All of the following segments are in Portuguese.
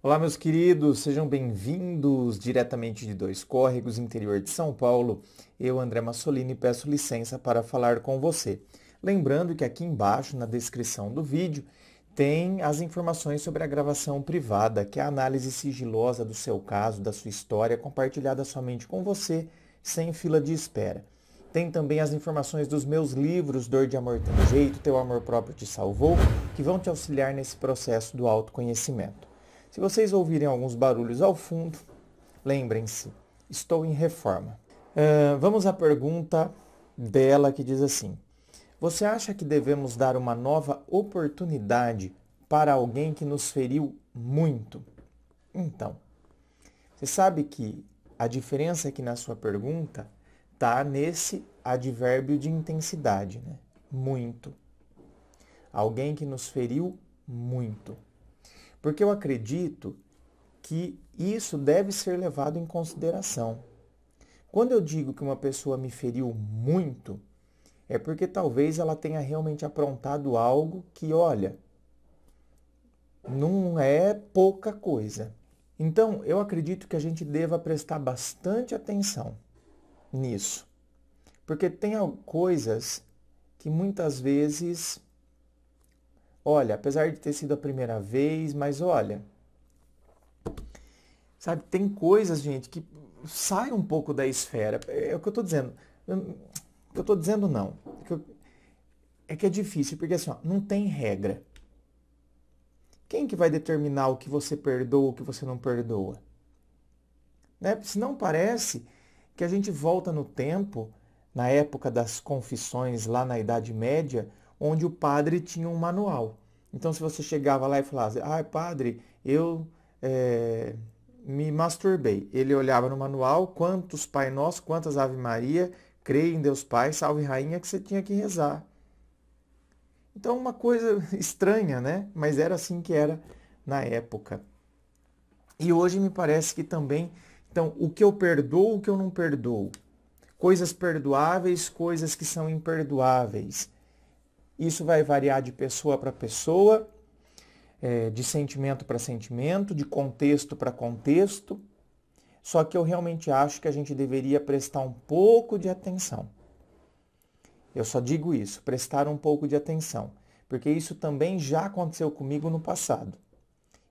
Olá, meus queridos, sejam bem-vindos diretamente de Dois Córregos, interior de São Paulo. Eu, André Massolini, peço licença para falar com você. Lembrando que aqui embaixo, na descrição do vídeo, tem as informações sobre a gravação privada, que é a análise sigilosa do seu caso, da sua história, compartilhada somente com você, sem fila de espera. Tem também as informações dos meus livros, Dor de Amor Tem Jeito, Teu Amor Próprio Te Salvou, que vão te auxiliar nesse processo do autoconhecimento. Se vocês ouvirem alguns barulhos ao fundo, lembrem-se, estou em reforma. Vamos à pergunta dela que diz assim: você acha que devemos dar uma nova oportunidade para alguém que nos feriu muito? Então, você sabe que a diferença aqui na sua pergunta está nesse advérbio de intensidade, né? Muito. Alguém que nos feriu muito. Porque eu acredito que isso deve ser levado em consideração. Quando eu digo que uma pessoa me feriu muito, é porque talvez ela tenha realmente aprontado algo que, olha, não é pouca coisa. Então, eu acredito que a gente deva prestar bastante atenção nisso. Porque tem coisas que muitas vezes, olha, apesar de ter sido a primeira vez, mas olha, sabe, tem coisas, gente, que saem um pouco da esfera. É o que eu estou dizendo. O que eu estou dizendo não. É que é difícil, porque assim, ó, não tem regra. Quem que vai determinar o que você perdoa, o que você não perdoa? Né? Senão parece que a gente volta no tempo, na época das confissões, lá na Idade Média, onde o padre tinha um manual. Então, se você chegava lá e falasse, padre, eu me masturbei. Ele olhava no manual, quantos Pai Nosso, quantas Ave Maria, creia em Deus Pai, salve Rainha, que você tinha que rezar. Então, uma coisa estranha, né? Mas era assim que era na época. E hoje me parece que também, então, o que eu perdoo, o que eu não perdoo. Coisas perdoáveis, coisas que são imperdoáveis. Isso vai variar de pessoa para pessoa, de sentimento para sentimento, de contexto para contexto. Só que eu realmente acho que a gente deveria prestar um pouco de atenção. Eu só digo isso, prestar um pouco de atenção. Porque isso também já aconteceu comigo no passado.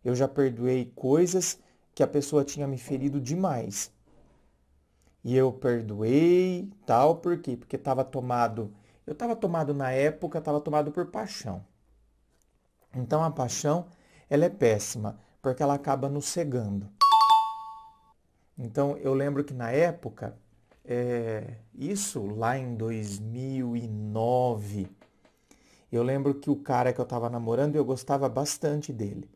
Eu já perdoei coisas que a pessoa tinha me ferido demais. E eu perdoei, tal, por quê? Porque eu estava tomado na época, estava tomado por paixão. Então a paixão, ela é péssima, porque ela acaba nos cegando. Então eu lembro que na época, isso lá em 2009, eu lembro que o cara que eu estava namorando, eu gostava bastante dele.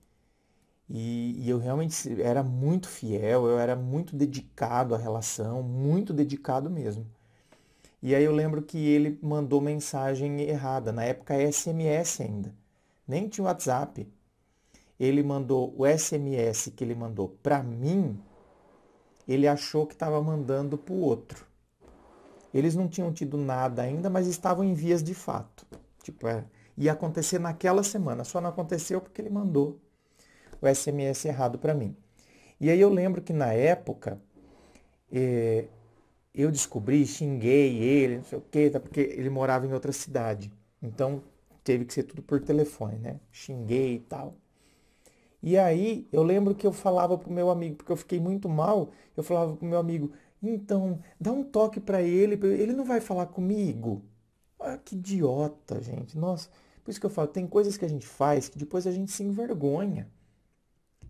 E eu realmente era muito fiel, eu era muito dedicado à relação, muito dedicado mesmo. E aí eu lembro que ele mandou mensagem errada, na época SMS ainda, nem tinha WhatsApp. Ele mandou o SMS que ele mandou para mim, ele achou que estava mandando para o outro. Eles não tinham tido nada ainda, mas estavam em vias de fato. Tipo, ia acontecer naquela semana, só não aconteceu porque ele mandou o SMS errado para mim. E aí eu lembro que na época eu descobri, xinguei ele, não sei o quê, tá, porque ele morava em outra cidade. Então teve que ser tudo por telefone, né? Xinguei e tal. E aí eu lembro que eu falava pro meu amigo, porque eu fiquei muito mal, eu falava pro meu amigo, então, dá um toque para ele não vai falar comigo. Ah, que idiota, gente. Nossa, por isso que eu falo, tem coisas que a gente faz que depois a gente se envergonha.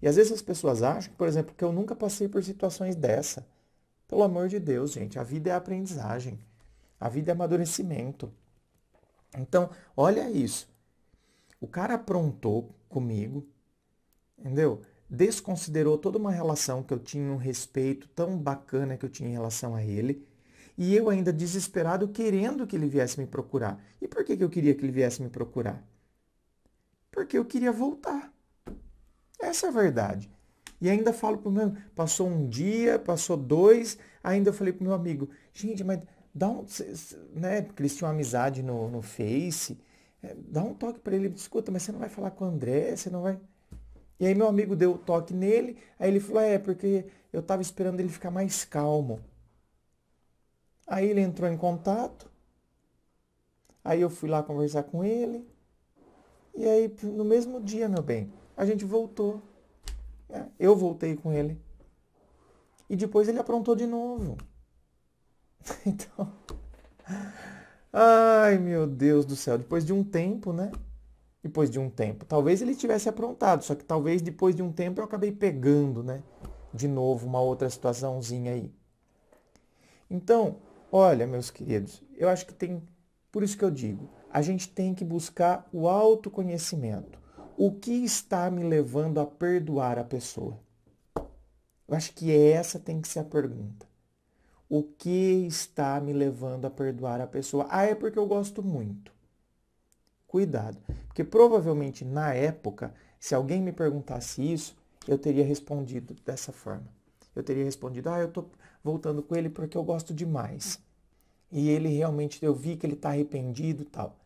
E às vezes as pessoas acham, por exemplo, que eu nunca passei por situações dessa. Pelo amor de Deus, gente, a vida é aprendizagem. A vida é amadurecimento. Então, olha isso. O cara aprontou comigo, entendeu? Desconsiderou toda uma relação que eu tinha, um respeito tão bacana que eu tinha em relação a ele. E eu ainda desesperado, querendo que ele viesse me procurar. E por que eu queria que ele viesse me procurar? Porque eu queria voltar. Essa é a verdade. E ainda falo pro meu, passou um dia, passou dois, ainda eu falei pro meu amigo, gente, mas dá um, né, porque eles tinham amizade no Face, dá um toque para ele, escuta, mas você não vai falar com o André, você não vai... E aí meu amigo deu o toque nele, aí ele falou, porque eu estava esperando ele ficar mais calmo. Aí ele entrou em contato, aí eu fui lá conversar com ele, e aí no mesmo dia, meu bem, a gente voltou. Né? Eu voltei com ele. E depois ele aprontou de novo. Então, ai meu Deus do céu, depois de um tempo, né? Depois de um tempo. Talvez ele tivesse aprontado, só que talvez depois de um tempo eu acabei pegando, né? De novo, uma outra situaçãozinha aí. Então, olha, meus queridos, eu acho que tem, por isso que eu digo, a gente tem que buscar o autoconhecimento. O que está me levando a perdoar a pessoa? Eu acho que essa tem que ser a pergunta. O que está me levando a perdoar a pessoa? É porque eu gosto muito. Cuidado, porque provavelmente na época, se alguém me perguntasse isso, eu teria respondido dessa forma. Eu teria respondido, eu tô voltando com ele porque eu gosto demais. E ele realmente, eu vi que ele está arrependido e tal.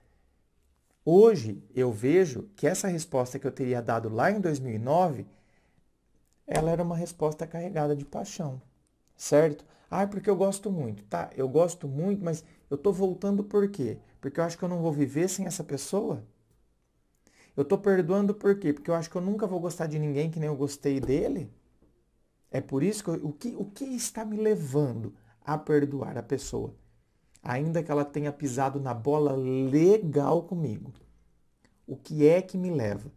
Hoje, eu vejo que essa resposta que eu teria dado lá em 2009, ela era uma resposta carregada de paixão, certo? Porque eu gosto muito. Tá, eu gosto muito, mas eu tô voltando por quê? Porque eu acho que eu não vou viver sem essa pessoa? Eu tô perdoando por quê? Porque eu acho que eu nunca vou gostar de ninguém que nem eu gostei dele? É por isso que o que está me levando a perdoar a pessoa? Ainda que ela tenha pisado na bola legal comigo. O que é que me leva?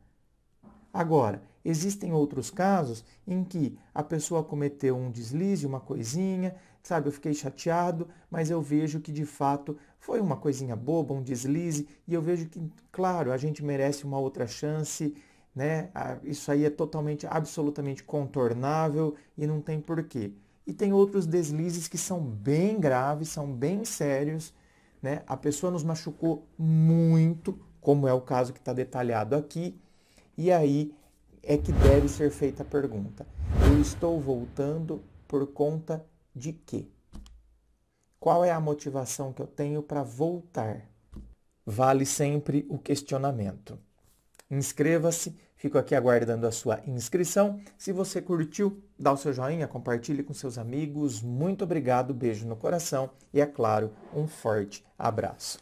Agora, existem outros casos em que a pessoa cometeu um deslize, uma coisinha, sabe, eu fiquei chateado, mas eu vejo que de fato foi uma coisinha boba, um deslize, e eu vejo que, claro, a gente merece uma outra chance, né? Isso aí é totalmente, absolutamente contornável e não tem porquê. E tem outros deslizes que são bem graves, são bem sérios, né? A pessoa nos machucou muito, como é o caso que está detalhado aqui, e aí é que deve ser feita a pergunta. Eu estou voltando por conta de quê? Qual é a motivação que eu tenho para voltar? Vale sempre o questionamento. Inscreva-se, fico aqui aguardando a sua inscrição. Se você curtiu, dá o seu joinha, compartilhe com seus amigos. Muito obrigado, beijo no coração e, é claro, um forte abraço.